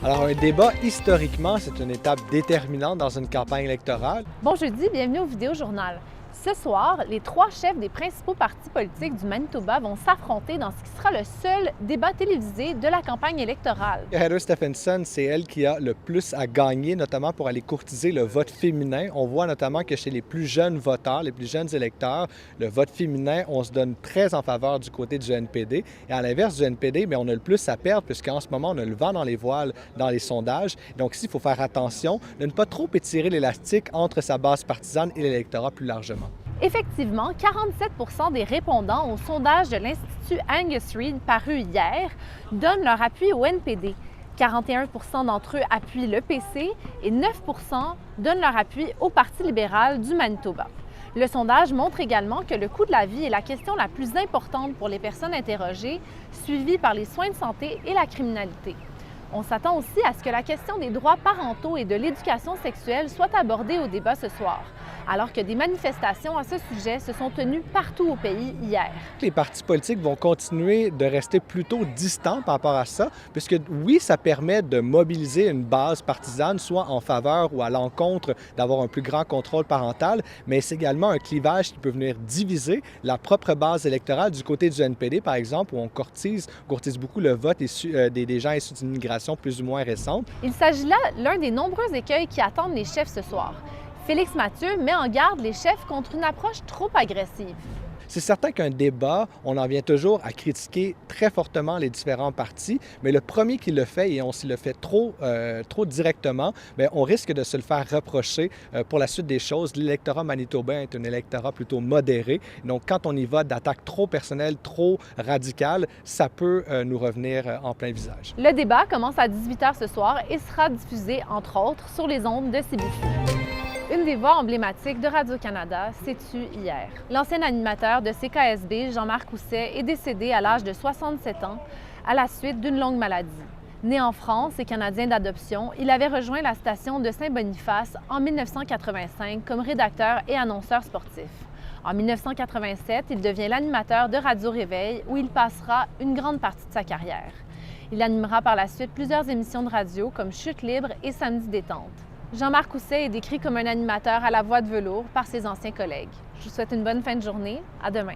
Alors, un débat, historiquement, c'est une étape déterminante dans une campagne électorale. Bon jeudi, bienvenue au Vidéo-Journal. Ce soir, les trois chefs des principaux partis politiques du Manitoba vont s'affronter dans ce qui sera le seul débat télévisé de la campagne électorale. Heather Stefanson, c'est elle qui a le plus à gagner, notamment pour aller courtiser le vote féminin. On voit notamment que chez les plus jeunes voteurs, les plus jeunes électeurs, le vote féminin, on se donne très en faveur du côté du NPD. Et à l'inverse du NPD, on a le plus à perdre, puisqu'en ce moment, on a le vent dans les voiles dans les sondages. Donc ici, il faut faire attention de ne pas trop étirer l'élastique entre sa base partisane et l'électorat plus largement. Effectivement, 47 des répondants au sondage de l'Institut Angus Reid paru hier donnent leur appui au NPD. 41 d'entre eux appuient le PC et 9 donnent leur appui au Parti libéral du Manitoba. Le sondage montre également que le coût de la vie est la question la plus importante pour les personnes interrogées, suivie par les soins de santé et la criminalité. On s'attend aussi à ce que la question des droits parentaux et de l'éducation sexuelle soit abordée au débat ce soir, alors que des manifestations à ce sujet se sont tenues partout au pays hier. Les partis politiques vont continuer de rester plutôt distants par rapport à ça, puisque oui, ça permet de mobiliser une base partisane, soit en faveur ou à l'encontre d'avoir un plus grand contrôle parental, mais c'est également un clivage qui peut venir diviser la propre base électorale du côté du NPD, par exemple, où on courtise beaucoup le vote des gens issus d'immigration plus ou moins récente. Il s'agit là l'un des nombreux écueils qui attendent les chefs ce soir. Félix Mathieu met en garde les chefs contre une approche trop agressive. C'est certain qu'un débat, on en vient toujours à critiquer très fortement les différents partis, mais le premier qui le fait, et on s'y le fait trop directement, bien, on risque de se le faire reprocher pour la suite des choses. L'électorat manitobain est un électorat plutôt modéré, donc quand on y va d'attaques trop personnelles, trop radicales, ça peut nous revenir en plein visage. Le débat commence à 18h ce soir et sera diffusé, entre autres, sur les ondes de CBC. Une des voix emblématiques de Radio-Canada s'est tue hier. L'ancien animateur de CKSB, Jean-Marc Housset, est décédé à l'âge de 67 ans à la suite d'une longue maladie. Né en France et canadien d'adoption, il avait rejoint la station de Saint-Boniface en 1985 comme rédacteur et annonceur sportif. En 1987, il devient l'animateur de Radio Réveil où il passera une grande partie de sa carrière. Il animera par la suite plusieurs émissions de radio comme Chute libre et Samedi détente. Jean-Marc Housset est décrit comme un animateur à la voix de velours par ses anciens collègues. Je vous souhaite une bonne fin de journée. À demain.